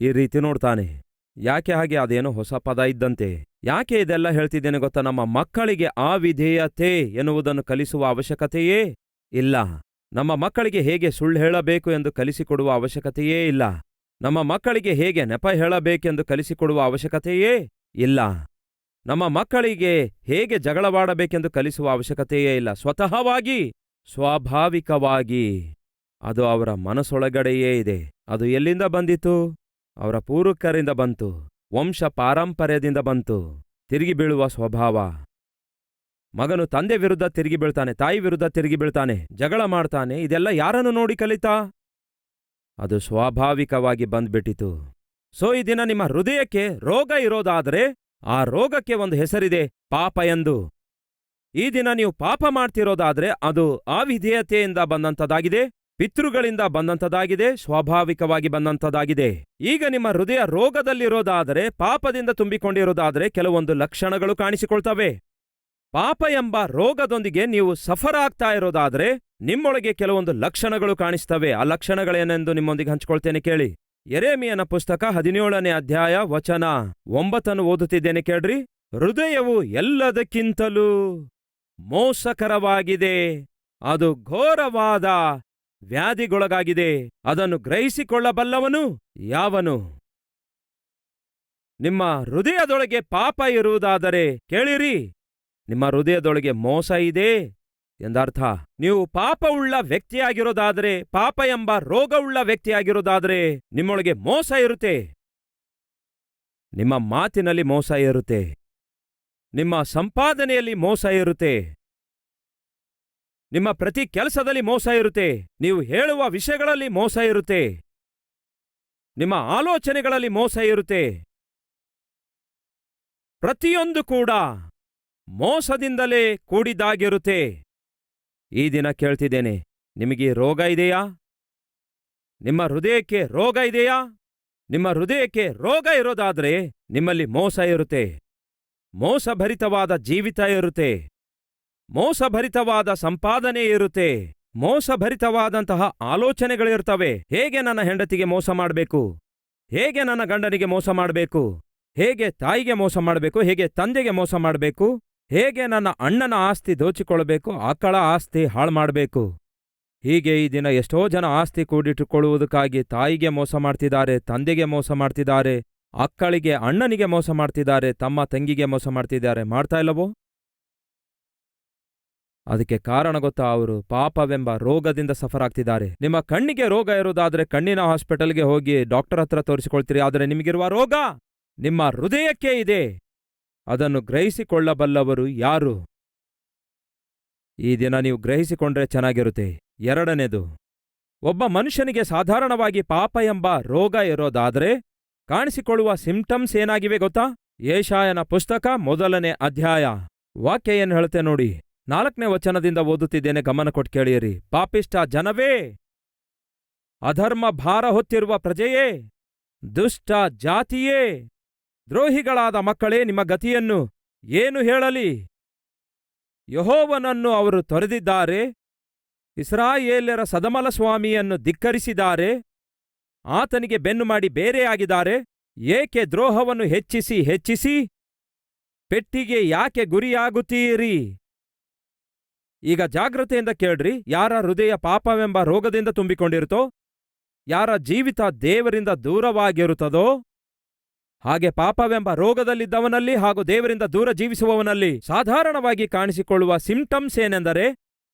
ಈ ರೀತಿ ನೋಡ್ತಾನೆ. ಯಾಕೆ ಹಾಗೆ? ಅದೇನೋ ಹೊಸ ಪದ ಇದ್ದಂತೆ. ಯಾಕೆ ಇದೆಲ್ಲ ಹೇಳ್ತಿದ್ದೇನೆ ಗೊತ್ತಾ? ನಮ್ಮ ಮಕ್ಕಳಿಗೆ ಅವಿಧೇಯತೆ ಎನ್ನುವುದನ್ನು ಕಲಿಸುವ ಅವಶ್ಯಕತೆಯೇ ಇಲ್ಲ. ನಮ್ಮ ಮಕ್ಕಳಿಗೆ ಹೇಗೆ ಸುಳ್ಳು ಹೇಳಬೇಕು ಎಂದು ಕಲಿಸಿಕೊಡುವ ಅವಶ್ಯಕತೆಯೇ ಇಲ್ಲ. ನಮ್ಮ ಮಕ್ಕಳಿಗೆ ಹೇಗೆ ನೆಪ ಹೇಳಬೇಕೆಂದು ಕಲಿಸಿಕೊಡುವ ಅವಶ್ಯಕತೆಯೇ ಇಲ್ಲ. ನಮ್ಮ ಮಕ್ಕಳಿಗೆ ಹೇಗೆ ಜಗಳವಾಡಬೇಕೆಂದು ಕಲಿಸುವ ಅವಶ್ಯಕತೆಯೇ ಇಲ್ಲ. ಸ್ವತಃವಾಗಿ, ಸ್ವಾಭಾವಿಕವಾಗಿ ಅದು ಅವರ ಮನಸ್ಸೊಳಗಡೆಯೇ ಇದೆ. ಅದು ಎಲ್ಲಿಂದ ಬಂದಿತು? ಅವರ ಪೂರ್ವಿಕರಿಂದ ಬಂತು, ವಂಶ ಪಾರಂಪರ್ಯದಿಂದ ಬಂತು. ತಿರುಗಿ ಬೀಳುವ ಸ್ವಭಾವ. ಮಗನು ತಂದೆ ವಿರುದ್ಧ ತಿರುಗಿ ಬೀಳ್ತಾನೆ, ತಾಯಿ ವಿರುದ್ಧ ತಿರುಗಿ ಬೀಳ್ತಾನೆ, ಜಗಳ ಮಾಡ್ತಾನೆ. ಇದೆಲ್ಲ ಯಾರನ್ನು ನೋಡಿ ಕಲಿತಾ? ಅದು ಸ್ವಾಭಾವಿಕವಾಗಿ ಬಂದ್ಬಿಟ್ಟಿತು. ಸೊ ಈ ದಿನ ನಿಮ್ಮ ಹೃದಯಕ್ಕೆ ರೋಗ ಇರೋದಾದರೆ ಆ ರೋಗಕ್ಕೆ ಒಂದು ಹೆಸರಿದೆ, ಪಾಪ ಎಂದು. ಈ ದಿನ ನೀವು ಪಾಪ ಮಾಡ್ತಿರೋದಾದ್ರೆ ಅದು ಅವಿಧೇಯತೆಯಿಂದ ಬಂದಂಥದ್ದಾಗಿದೆ, ಪಿತೃಗಳಿಂದ ಬಂದಂಥದ್ದಾಗಿದೆ, ಸ್ವಾಭಾವಿಕವಾಗಿ ಬಂದಂಥದ್ದಾಗಿದೆ. ಈಗ ನಿಮ್ಮ ಹೃದಯ ರೋಗದಲ್ಲಿರೋದಾದರೆ, ಪಾಪದಿಂದ ತುಂಬಿಕೊಂಡಿರೋದಾದರೆ ಕೆಲವೊಂದು ಲಕ್ಷಣಗಳು ಕಾಣಿಸಿಕೊಳ್ತವೆ. ಪಾಪ ಎಂಬ ರೋಗದೊಂದಿಗೆ ನೀವು ಸಫರ್ ಆಗ್ತಾ ಇರೋದಾದ್ರೆ ನಿಮ್ಮೊಳಗೆ ಕೆಲವೊಂದು ಲಕ್ಷಣಗಳು ಕಾಣಿಸ್ತವೆ. ಆ ಲಕ್ಷಣಗಳೇನೆಂದು ನಿಮ್ಮೊಂದಿಗೆ ಹಂಚಿಕೊಳ್ತೇನೆ ಕೇಳಿ. ಯೆರೆಮೀಯನ ಪುಸ್ತಕ 17ನೇ ಅಧ್ಯಾಯ ವಚನ 9 ಓದುತ್ತಿದ್ದೇನೆ ಕೇಳ್ರಿ. ಹೃದಯವು ಎಲ್ಲದಕ್ಕಿಂತಲೂ ಮೋಸಕರವಾಗಿದೆ, ಅದು ಘೋರವಾದ ವ್ಯಾಧಿಗೊಳಗಾಗಿದೆ, ಅದನ್ನು ಗ್ರಹಿಸಿಕೊಳ್ಳಬಲ್ಲವನು ಯಾವನು? ನಿಮ್ಮ ಹೃದಯದೊಳಗೆ ಪಾಪ ಇರುವುದಾದರೆ ಕೇಳಿರಿ, ನಿಮ್ಮ ಹೃದಯದೊಳಗೆ ಮೋಸ ಇದೆ ಎಂದರ್ಥ. ನೀವು ಪಾಪವುಳ್ಳ ವ್ಯಕ್ತಿಯಾಗಿರೋದಾದರೆ, ಪಾಪ ಎಂಬ ರೋಗವುಳ್ಳ ವ್ಯಕ್ತಿಯಾಗಿರೋದಾದರೆ ನಿಮ್ಮೊಳಗೆ ಮೋಸ ಇರುತ್ತೆ. ನಿಮ್ಮ ಮಾತಿನಲ್ಲಿ ಮೋಸ ಇರುತ್ತೆ, ನಿಮ್ಮ ಸಂಪಾದನೆಯಲ್ಲಿ ಮೋಸ ಇರುತ್ತೆ, ನಿಮ್ಮ ಪ್ರತಿ ಕೆಲಸದಲ್ಲಿ ಮೋಸ ಇರುತ್ತೆ, ನೀವು ಹೇಳುವ ವಿಷಯಗಳಲ್ಲಿ ಮೋಸ ಇರುತ್ತೆ, ನಿಮ್ಮ ಆಲೋಚನೆಗಳಲ್ಲಿ ಮೋಸ ಇರುತ್ತೆ. ಪ್ರತಿಯೊಂದು ಕೂಡ ಮೋಸದಿಂದಲೇ ಕೂಡಿದ್ದಾಗಿರುತ್ತೆ. ಈ ದಿನ ಕೇಳ್ತಿದ್ದೇನೆ, ನಿಮಗೆ ಈ ರೋಗ ಇದೆಯಾ? ನಿಮ್ಮ ಹೃದಯಕ್ಕೆ ರೋಗ ಇದೆಯಾ? ನಿಮ್ಮ ಹೃದಯಕ್ಕೆ ರೋಗ ಇರೋದಾದ್ರೆ ನಿಮ್ಮಲ್ಲಿ ಮೋಸ ಇರುತ್ತೆ. ಮೋಸಭರಿತವಾದ ಜೀವಿತ ಇರುತ್ತೆ. ಮೋಸಭರಿತವಾದ ಸಂಪಾದನೆ ಇರುತ್ತೆ. ಮೋಸಭರಿತವಾದಂತಹ ಆಲೋಚನೆಗಳಿರ್ತವೆ. ಹೇಗೆ ನನ್ನ ಹೆಂಡತಿಗೆ ಮೋಸ ಮಾಡಬೇಕು, ಹೇಗೆ ನನ್ನ ಗಂಡನಿಗೆ ಮೋಸ ಮಾಡಬೇಕು, ಹೇಗೆ ತಾಯಿಗೆ ಮೋಸ ಮಾಡಬೇಕು, ಹೇಗೆ ತಂದೆಗೆ ಮೋಸ ಮಾಡಬೇಕು, ಹೇಗೆ ನನ್ನ ಅಣ್ಣನ ಆಸ್ತಿ ದೋಚಿಕೊಳ್ಳಬೇಕು, ಆಕಳ ಆಸ್ತಿ ಹಾಳು ಮಾಡಬೇಕು. ಹೀಗೆ ಈ ದಿನ ಎಷ್ಟೋ ಜನ ಆಸ್ತಿ ಕೂಡಿಟ್ಟುಕೊಳ್ಳುವುದಕ್ಕಾಗಿ ತಾಯಿಗೆ ಮೋಸ ಮಾಡ್ತಿದ್ದಾರೆ, ತಂದೆಗೆ ಮೋಸ ಮಾಡ್ತಿದ್ದಾರೆ, ಅಕ್ಕಳಿಗೆ ಅಣ್ಣನಿಗೆ ಮೋಸ ಮಾಡ್ತಿದ್ದಾರೆ, ತಮ್ಮ ತಂಗಿಗೆ ಮೋಸ ಮಾಡ್ತಿದ್ದಾರೆ. ಮಾಡ್ತಾ ಇಲ್ಲವೋ? ಅದಕ್ಕೆ ಕಾರಣ ಗೊತ್ತಾ? ಅವರು ಪಾಪವೆಂಬ ರೋಗದಿಂದ ಸಫರ್ ಆಗ್ತಿದ್ದಾರೆ. ನಿಮ್ಮ ಕಣ್ಣಿಗೆ ರೋಗ ಇರೋದಾದ್ರೆ ಕಣ್ಣಿನ ಹಾಸ್ಪಿಟಲ್ಗೆ ಹೋಗಿ ಡಾಕ್ಟರ್ ಹತ್ರ ತೋರಿಸಿಕೊಳ್ತೀರಿ. ಆದರೆ ನಿಮಗಿರುವ ರೋಗ ನಿಮ್ಮ ಹೃದಯಕ್ಕೆ ಇದೆ. ಅದನ್ನು ಗ್ರಹಿಸಿಕೊಳ್ಳಬಲ್ಲವರು ಯಾರು? ಈ ದಿನ ನೀವು ಗ್ರಹಿಸಿಕೊಂಡ್ರೆ ಚೆನ್ನಾಗಿರುತ್ತೆ. ಎರಡನೇದು, ಒಬ್ಬ ಮನುಷ್ಯನಿಗೆ ಸಾಧಾರಣವಾಗಿ ಪಾಪ ಎಂಬ ರೋಗ ಇರೋದಾದ್ರೆ ಕಾಣಿಸಿಕೊಳ್ಳುವ ಸಿಂಪ್ಟಮ್ಸ್ ಏನಾಗಿವೆ ಗೊತ್ತಾ? ಯೆಶಾಯನ ಪುಸ್ತಕ 1ನೇ ಅಧ್ಯಾಯ ವಾಕ್ಯ ಏನು ಹೇಳುತ್ತೆ ನೋಡಿ. 4ನೇ ವಚನದಿಂದ ಓದುತ್ತಿದ್ದೇನೆ, ಗಮನ ಕೊಟ್ಟು ಕೇಳಿಯಿರಿ. ಪಾಪಿಷ್ಟ ಜನವೇ, ಅಧರ್ಮ ಭಾರ ಹೊತ್ತಿರುವ ಪ್ರಜೆಯೇ, ದುಷ್ಟ ಜಾತಿಯೇ, ದ್ರೋಹಿಗಳಾದ ಮಕ್ಕಳೇ, ನಿಮ್ಮ ಗತಿಯನ್ನು ಏನು ಹೇಳಲಿ? ಯೆಹೋವನನ್ನು ಅವರು ತೊರೆದಿದ್ದಾರೆ, ಇಸ್ರಾಯೇಲ್ಯರ ಸದಮಲ ಸ್ವಾಮಿಯನ್ನು ಧಿಕ್ಕರಿಸಿದ್ದಾರೆ, ಆತನಿಗೆ ಬೆನ್ನು ಮಾಡಿ ಬೇರೆಯಾಗಿದ್ದಾರೆ. ಏಕೆ ದ್ರೋಹವನ್ನು ಹೆಚ್ಚಿಸಿ ಹೆಚ್ಚಿಸಿ ಪೆಟ್ಟಿಗೆ ಯಾಕೆ ಗುರಿಯಾಗುತ್ತೀರಿ? ಈಗ ಜಾಗ್ರತೆಯಿಂದ ಕೇಳ್ರಿ. ಯಾರ ಹೃದಯ ಪಾಪವೆಂಬ ರೋಗದಿಂದ ತುಂಬಿಕೊಂಡಿರುತ್ತೋ, ಯಾರ ಜೀವಿತ ದೇವರಿಂದ ದೂರವಾಗಿರುತ್ತದೋ, ಹಾಗೆ ಪಾಪವೆಂಬ ರೋಗದಲ್ಲಿದ್ದವನಲ್ಲಿ ಹಾಗೂ ದೇವರಿಂದ ದೂರ ಜೀವಿಸುವವನಲ್ಲಿ ಸಾಧಾರಣವಾಗಿ ಕಾಣಿಸಿಕೊಳ್ಳುವ ಸಿಂಪ್ಟಮ್ಸ್ ಏನೆಂದರೆ,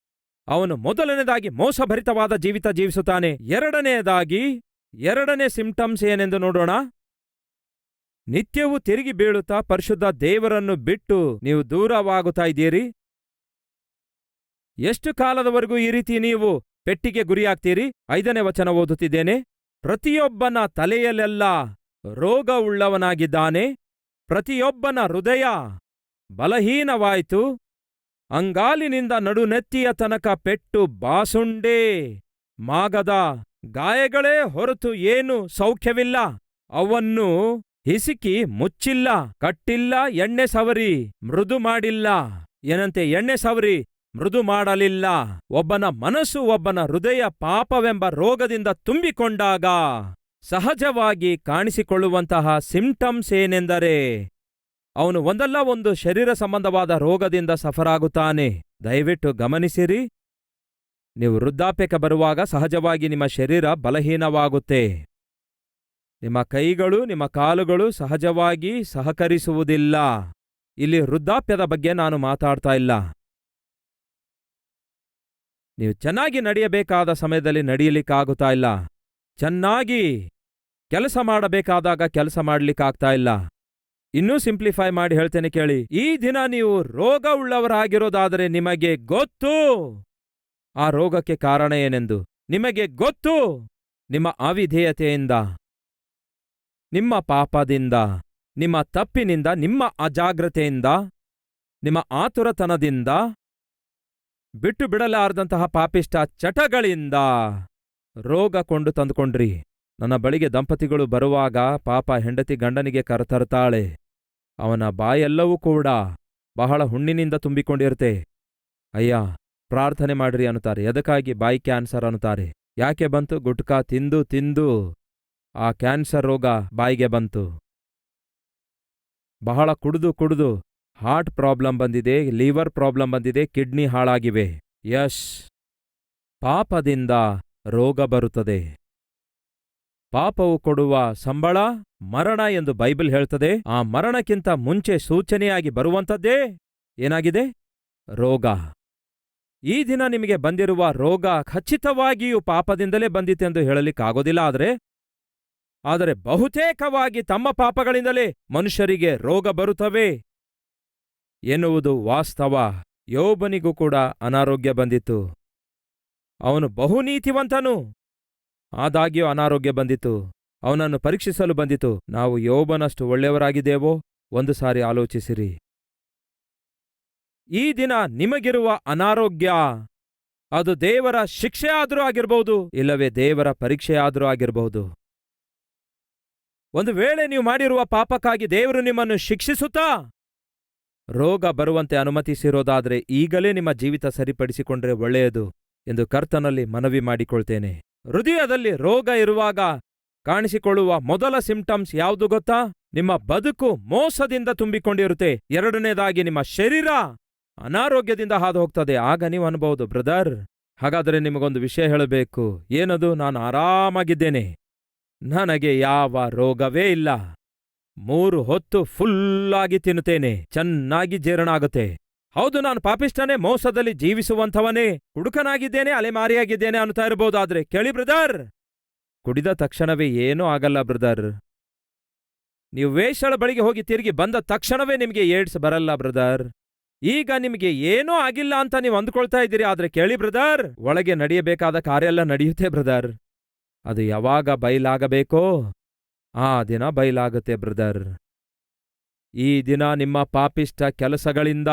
ಅವನು ಮೊದಲನೇದಾಗಿ ಮೋಸಭರಿತವಾದ ಜೀವಿತ ಜೀವಿಸುತ್ತಾನೆ. ಎರಡನೇ ಸಿಂಪ್ಟಮ್ಸ್ ಏನೆಂದು ನೋಡೋಣ. ನಿತ್ಯವೂ ತಿರುಗಿ ಬೀಳುತ್ತಾ ಪರಿಶುದ್ಧ ದೇವರನ್ನು ಬಿಟ್ಟು ನೀವು ದೂರವಾಗುತ್ತಾ ಇದ್ದೀರಿ. ಎಷ್ಟು ಕಾಲದವರೆಗೂ ಈ ರೀತಿ ನೀವು ಪೆಟ್ಟಿಗೆ ಗುರಿಯಾಗ್ತೀರಿ? 5ನೇ ವಚನ ಓದುತ್ತಿದ್ದೇನೆ. ಪ್ರತಿಯೊಬ್ಬನ ತಲೆಯಲ್ಲೆಲ್ಲ ರೋಗವುಳ್ಳವನಾಗಿದ್ದಾನೆ, ಪ್ರತಿಯೊಬ್ಬನ ಹೃದಯ ಬಲಹೀನವಾಯಿತು, ಅಂಗಾಲಿನಿಂದ ನಡುನೆತ್ತಿಯ ತನಕ ಪೆಟ್ಟು ಬಾಸುಂಡೆ, ಮಾಗದ ಗಾಯಗಳೇ ಹೊರತು ಏನು ಸೌಖ್ಯವಿಲ್ಲ. ಅವನ್ನು ಹಿಸಿಕಿ ಮುಚ್ಚಿಲ್ಲ, ಕಟ್ಟಿಲ್ಲ, ಎಣ್ಣೆ ಸವರಿ ಮೃದು ಮಾಡಿಲ್ಲ. ಏನಂತೆ? ಎಣ್ಣೆ ಸವರಿ ಮೃದು ಮಾಡಲಿಲ್ಲ. ಒಬ್ಬನ ಮನಸ್ಸು, ಒಬ್ಬನ ಹೃದಯ ಪಾಪವೆಂಬ ರೋಗದಿಂದ ತುಂಬಿಕೊಂಡಾಗ ಸಹಜವಾಗಿ ಕಾಣಿಸಿಕೊಳ್ಳುವಂತಹ ಸಿಂಪ್ಟಮ್ಸ್ ಏನೆಂದರೆ, ಅವನು ಒಂದಲ್ಲ ಒಂದು ಶರೀರ ಸಂಬಂಧವಾದ ರೋಗದಿಂದ ಸಫರಾಗುತ್ತಾನೆ. ದಯವಿಟ್ಟು ಗಮನಿಸಿರಿ. ನೀವು ವೃದ್ಧಾಪ್ಯಕ್ಕೆ ಬರುವಾಗ ಸಹಜವಾಗಿ ನಿಮ್ಮ ಶರೀರ ಬಲಹೀನವಾಗುತ್ತೆ. ನಿಮ್ಮ ಕೈಗಳು, ನಿಮ್ಮ ಕಾಲುಗಳು ಸಹಜವಾಗಿ ಸಹಕರಿಸುವುದಿಲ್ಲ. ಇಲ್ಲಿ ವೃದ್ಧಾಪ್ಯದ ಬಗ್ಗೆ ನಾನು ಮಾತಾಡ್ತಾ ಇಲ್ಲ. ನೀವು ಚೆನ್ನಾಗಿ ನಡೆಯಬೇಕಾದ ಸಮಯದಲ್ಲಿ ನಡೆಯಲಿಕ್ಕಾಗುತ್ತಾ ಇಲ್ಲ. ಚೆನ್ನಾಗಿ ಕೆಲಸ ಮಾಡಬೇಕಾದಾಗ ಕೆಲಸ ಮಾಡಲಿಕ್ಕಾಗ್ತಾ ಇಲ್ಲ. ಇನ್ನೂ ಸಿಂಪ್ಲಿಫೈ ಮಾಡಿ ಹೇಳ್ತೇನೆ ಕೇಳಿ. ಈ ದಿನ ನೀವು ರೋಗ ಉಳ್ಳವರಾಗಿರೋದಾದರೆ ನಿಮಗೆ ಗೊತ್ತು ಆ ರೋಗಕ್ಕೆ ಕಾರಣ ಏನೆಂದು. ನಿಮಗೆ ಗೊತ್ತು. ನಿಮ್ಮ ಅವಿಧೇಯತೆಯಿಂದ, ನಿಮ್ಮ ಪಾಪದಿಂದ, ನಿಮ್ಮ ತಪ್ಪಿನಿಂದ, ನಿಮ್ಮ ಅಜಾಗ್ರತೆಯಿಂದ, ನಿಮ್ಮ ಆತುರತನದಿಂದ, ಬಿಟ್ಟು ಬಿಡಲಾರದಂತಹ ಪಾಪಿಷ್ಟ ಚಟಗಳಿಂದ ರೋಗ ಕೊಂಡು ತಂದುಕೊಂಡ್ರಿ. ನನ್ನ ಬಳಿಗೆ ದಂಪತಿಗಳು ಬರುವಾಗ ಪಾಪ ಹೆಂಡತಿ ಗಂಡನಿಗೆ ಕರೆತರ್ತಾಳೆ. ಅವನ ಬಾಯೆಲ್ಲವೂ ಕೂಡ ಬಹಳ ಹುಣ್ಣಿನಿಂದ ತುಂಬಿಕೊಂಡಿರುತ್ತೆ. ಅಯ್ಯ, ಪ್ರಾರ್ಥನೆ ಮಾಡ್ರಿ ಅನ್ನುತ್ತಾರೆ. ಎದಕ್ಕಾಗಿ? ಬಾಯಿ ಕ್ಯಾನ್ಸರ್ ಅನ್ನುತ್ತಾರೆ. ಯಾಕೆ ಬಂತು? ಗುಟ್ಕಾ ತಿಂದು ತಿಂದು ಆ ಕ್ಯಾನ್ಸರ್ ರೋಗ ಬಾಯಿಗೆ ಬಂತು. ಬಹಳ ಕುಡಿದು ಹಾರ್ಟ್ ಪ್ರಾಬ್ಲಮ್ ಬಂದಿದೆ, ಲಿವರ್ ಪ್ರಾಬ್ಲಮ್ ಬಂದಿದೆ, ಕಿಡ್ನಿ ಹಾಳಾಗಿವೆ. ಯಶ್, ಪಾಪದಿಂದ ರೋಗ ಬರುತ್ತದೆ. ಪಾಪವು ಕೊಡುವ ಸಂಬಳ ಮರಣ ಎಂದು ಬೈಬಲ್ ಹೇಳ್ತದೆ. ಆ ಮರಣಕ್ಕಿಂತ ಮುಂಚೆ ಸೂಚನೆಯಾಗಿ ಬರುವಂಥದ್ದೇ ಏನಾಗಿದೆ? ರೋಗ. ಈ ದಿನ ನಿಮಗೆ ಬಂದಿರುವ ರೋಗ ಖಚಿತವಾಗಿಯೂ ಪಾಪದಿಂದಲೇ ಬಂದಿತೆಂದು ಹೇಳಲಿಕ್ಕಾಗೋದಿಲ್ಲ. ಆದರೆ ಬಹುತೇಕವಾಗಿ ತಮ್ಮ ಪಾಪಗಳಿಂದಲೇ ಮನುಷ್ಯರಿಗೆ ರೋಗ ಬರುತ್ತವೆ ಎನ್ನುವುದು ವಾಸ್ತವ. ಯೋಬನಿಗೂ ಕೂಡ ಅನಾರೋಗ್ಯ ಬಂದಿತು. ಅವನು ಬಹುನೀತಿವಂತನು, ಆದಾಗ್ಯೂ ಅನಾರೋಗ್ಯ ಬಂದಿತು. ಅವನನ್ನು ಪರೀಕ್ಷಿಸಲು ಬಂದಿತು. ನಾವು ಯೋಬನಷ್ಟು ಒಳ್ಳೆಯವರಾಗಿದ್ದೇವೋ? ಒಂದು ಸಾರಿ ಆಲೋಚಿಸಿರಿ. ಈ ದಿನ ನಿಮಗಿರುವ ಅನಾರೋಗ್ಯ ಅದು ದೇವರ ಶಿಕ್ಷೆ ಆದರೂ ಆಗಿರಬಹುದು, ಇಲ್ಲವೇ ದೇವರ ಪರೀಕ್ಷೆ ಆದರೂ ಆಗಿರಬಹುದು. ಒಂದು ವೇಳೆ ನೀವು ಮಾಡಿರುವ ಪಾಪಕ್ಕಾಗಿ ದೇವರು ನಿಮ್ಮನ್ನು ಶಿಕ್ಷಿಸುತ್ತಾ ರೋಗ ಬರುವಂತೆ ಅನುಮತಿಸಿರೋದಾದರೆ ಈಗಲೇ ನಿಮ್ಮ ಜೀವಿತ ಸರಿಪಡಿಸಿಕೊಂಡ್ರೆ ಒಳ್ಳೆಯದು ಎಂದು ಕರ್ತನಲ್ಲಿ ಮನವಿ ಮಾಡಿಕೊಳ್ತೇನೆ. ಹೃದಯದಲ್ಲಿ ರೋಗ ಇರುವಾಗ ಕಾಣಿಸಿಕೊಳ್ಳುವ ಮೊದಲ ಸಿಂಪ್ಟಮ್ಸ್ ಯಾವುದು ಗೊತ್ತಾ? ನಿಮ್ಮ ಬದುಕು ಮೋಸದಿಂದ ತುಂಬಿಕೊಂಡಿರುತ್ತೆ. ಎರಡನೇದಾಗಿ ನಿಮ್ಮ ಶರೀರ ಅನಾರೋಗ್ಯದಿಂದ ಹಾದು ಹೋಗ್ತದೆ. ಆಗ ನೀವು ಅನ್ಬಹುದು, ಬ್ರದರ್, ಹಾಗಾದರೆ ನಿಮಗೊಂದು ವಿಷಯ ಹೇಳಬೇಕು. ಏನದು? ನಾನು ಆರಾಮಾಗಿದ್ದೇನೆ, ನನಗೆ ಯಾವ ರೋಗವೇ ಇಲ್ಲ, 3 ಹೊತ್ತು ಫುಲ್ಲಾಗಿ ತಿನ್ನುತ್ತೇನೆ, ಚೆನ್ನಾಗಿ ಜೀರ್ಣ ಆಗುತ್ತೆ. ಹೌದು, ನಾನು ಪಾಪಿಷ್ಟನೇ, ಮೋಸದಲ್ಲಿ ಜೀವಿಸುವಂಥವನೇ, ಕುಡುಕನಾಗಿದ್ದೇನೆ, ಅಲೆಮಾರಿಯಾಗಿದ್ದೇನೆ ಅನ್ನುತ್ತಾ ಇರಬಹುದಾದ್ರೆ ಕೇಳಿ ಬ್ರದರ್, ಕುಡಿದ ತಕ್ಷಣವೇ ಏನೂ ಆಗಲ್ಲ ಬ್ರದರ್. ನೀವು ವೇಶ್ಯಳ ಬಳಿಗೆ ಹೋಗಿ ತಿರುಗಿ ಬಂದ ತಕ್ಷಣವೇ ನಿಮಗೆ ಏಡ್ಸ್ ಬರಲ್ಲ ಬ್ರದರ್. ಈಗ ನಿಮಗೆ ಏನೂ ಆಗಿಲ್ಲ ಅಂತ ನೀವು ಅಂದ್ಕೊಳ್ತಾ ಇದ್ದೀರಿ, ಆದ್ರೆ ಕೇಳಿ ಬ್ರದರ್, ಒಳಗೆ ನಡೆಯಬೇಕಾದ ಕಾರ್ಯ ಎಲ್ಲ ನಡೆಯುತ್ತೆ ಬ್ರದರ್. ಅದು ಯಾವಾಗ ಬಯಲಾಗಬೇಕೋ ಆ ದಿನ ಬಯಲಾಗುತ್ತೆ ಬ್ರದರ್. ಈ ದಿನ ನಿಮ್ಮ ಪಾಪಿಷ್ಟ ಕೆಲಸಗಳಿಂದ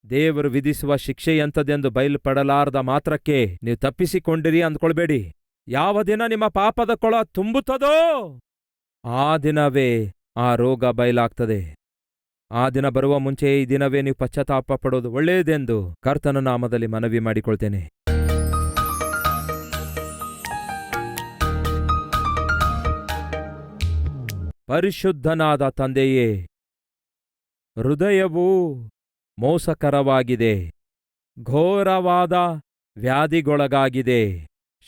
ದೇವರು ವಿಧಿಸುವ ಶಿಕ್ಷೆ ಎಂಥದೆಂದು ಬಯಲುಪಡಲಾರದ ಮಾತ್ರಕ್ಕೆ ನೀವು ತಪ್ಪಿಸಿಕೊಂಡಿರಿ ಅಂದ್ಕೊಳ್ಬೇಡಿ. ಯಾವ ದಿನ ನಿಮ್ಮ ಪಾಪದ ಕೊಳ ತುಂಬುತ್ತದೋ ಆ ದಿನವೇ ಆ ರೋಗ ಬಯಲಾಗ್ತದೆ. ಆ ದಿನ ಬರುವ ಮುಂಚೆ ಈ ದಿನವೇ ನೀವು ಪಶ್ಚಾತ್ತಾಪ ಪಡೋದು ಒಳ್ಳೆಯದೆಂದು ಕರ್ತನ ನಾಮದಲ್ಲಿ ಮನವಿ ಮಾಡಿಕೊಳ್ತೇನೆ. ಪರಿಶುದ್ಧನಾದ ತಂದೆಯೇ, ಹೃದಯವೂ ಮೋಸಕರವಾಗಿದೆ, ಘೋರವಾದ ವ್ಯಾಧಿಗೊಳಗಾಗಿದೆ.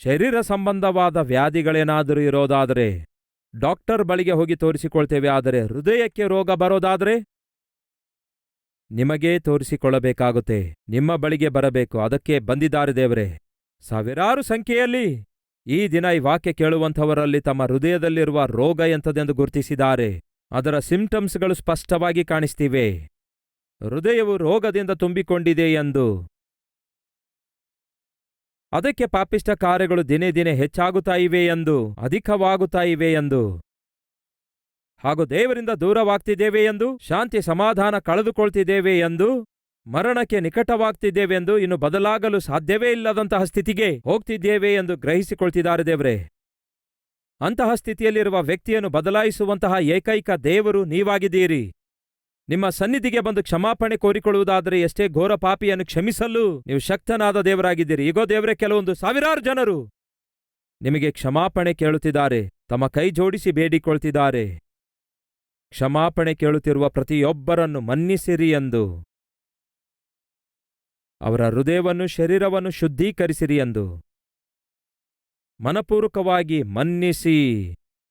ಶರೀರ ಸಂಬಂಧವಾದ ವ್ಯಾಧಿಗಳೇನಾದರೂ ಇರೋದಾದರೆ ಡಾಕ್ಟರ್ ಬಳಿಗೆ ಹೋಗಿ ತೋರಿಸಿಕೊಳ್ತೇವೆ. ಆದರೆ ಹೃದಯಕ್ಕೆ ರೋಗ ಬರೋದಾದರೆ ನಿಮಗೇ ತೋರಿಸಿಕೊಳ್ಳಬೇಕಾಗುತ್ತೆ, ನಿಮ್ಮ ಬಳಿಗೆ ಬರಬೇಕು. ಅದಕ್ಕೆ ಬಂದಿದ್ದಾರೆ ದೇವರೇ. ಸಾವಿರಾರು ಸಂಖ್ಯೆಯಲ್ಲಿ ಈ ದಿನ ಈ ವಾಕ್ಯ ಕೇಳುವಂಥವರಲ್ಲಿ ತಮ್ಮ ಹೃದಯದಲ್ಲಿರುವ ರೋಗ ಎಂಥದೆಂದು ಗುರುತಿಸಿದ್ದಾರೆ. ಅದರ ಸಿಂಪ್ಟಮ್ಸ್ಗಳು ಸ್ಪಷ್ಟವಾಗಿ ಕಾಣಿಸ್ತಿವೆ. ಹೃದಯವು ರೋಗದಿಂದ ತುಂಬಿಕೊಂಡಿದೆ ಎಂದು. ಅದಕ್ಕೆ ಪಾಪಿಷ್ಟ ಕಾರ್ಯಗಳು ದಿನೇ ದಿನೇ ಹೆಚ್ಚಾಗುತ್ತಾ ಇವೆ ಎಂದು, ಅಧಿಕವಾಗುತ್ತಾ ಇವೆ ಎಂದು, ಹಾಗೂ ದೇವರಿಂದ ದೂರವಾಗ್ತಿದ್ದೇವೆ ಎಂದು, ಶಾಂತಿ ಸಮಾಧಾನ ಕಳೆದುಕೊಳ್ತಿದ್ದೇವೆ ಎಂದು, ಮರಣಕ್ಕೆ ನಿಕಟವಾಗ್ತಿದ್ದೇವೆ ಎಂದು, ಇನ್ನು ಬದಲಾಗಲು ಸಾಧ್ಯವೇ ಇಲ್ಲದಂತಹ ಸ್ಥಿತಿಗೆ ಹೋಗ್ತಿದ್ದೇವೆ ಎಂದು ಗ್ರಹಿಸಿಕೊಳ್ತಿದ್ದಾರೆ ದೇವರೇ. ಅಂತಹ ಸ್ಥಿತಿಯಲ್ಲಿರುವ ವ್ಯಕ್ತಿಯನ್ನು ಬದಲಾಯಿಸುವಂತಹ ಏಕೈಕ ದೇವರು ನೀವಾಗಿದ್ದೀರಿ. ನಿಮ್ಮ ಸನ್ನಿಧಿಗೆ ಬಂದು ಕ್ಷಮಾಪಣೆ ಕೋರಿಕೊಳ್ಳುವುದಾದರೆ ಎಷ್ಟೇ ಘೋರ ಪಾಪಿಯನ್ನು ಕ್ಷಮಿಸಲು ನೀವು ಶಕ್ತನಾದ ದೇವರಾಗಿದ್ದೀರಿ. ಈಗೋ ದೇವರೇ, ಕೆಲವೊಂದು ಸಾವಿರಾರು ಜನರು ನಿಮಗೆ ಕ್ಷಮಾಪಣೆ ಕೇಳುತ್ತಿದ್ದಾರೆ, ತಮ್ಮ ಕೈ ಜೋಡಿಸಿ ಬೇಡಿಕೊಳ್ತಿದ್ದಾರೆ. ಕ್ಷಮಾಪಣೆ ಕೇಳುತ್ತಿರುವ ಪ್ರತಿಯೊಬ್ಬರನ್ನು ಮನ್ನಿಸಿರಿ ಎಂದು, ಅವರ ಹೃದಯವನ್ನು ಶರೀರವನ್ನು ಶುದ್ಧೀಕರಿಸಿರಿ ಎಂದು ಮನಪೂರ್ವಕವಾಗಿ ಮನ್ನಿಸಿ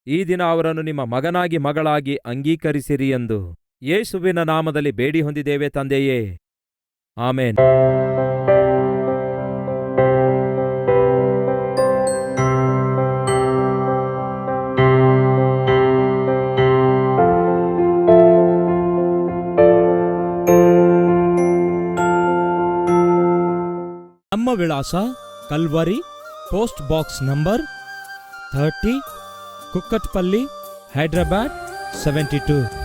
ಈ ದಿನ ಅವರನ್ನು ನಿಮ್ಮ ಮಗನಾಗಿ ಮಗಳಾಗಿ ಅಂಗೀಕರಿಸಿರಿ ಎಂದು ಯೇಸುವಿನ ನಾಮದಲ್ಲಿ ಬೇಡಿ ಹೊಂದಿದ್ದೇವೆ ತಂದೆಯೇ, ಆಮೇನ್. ನಮ್ಮ ವಿಳಾಸ Calvary, post box number 30, Kukatpally, Hyderabad 72.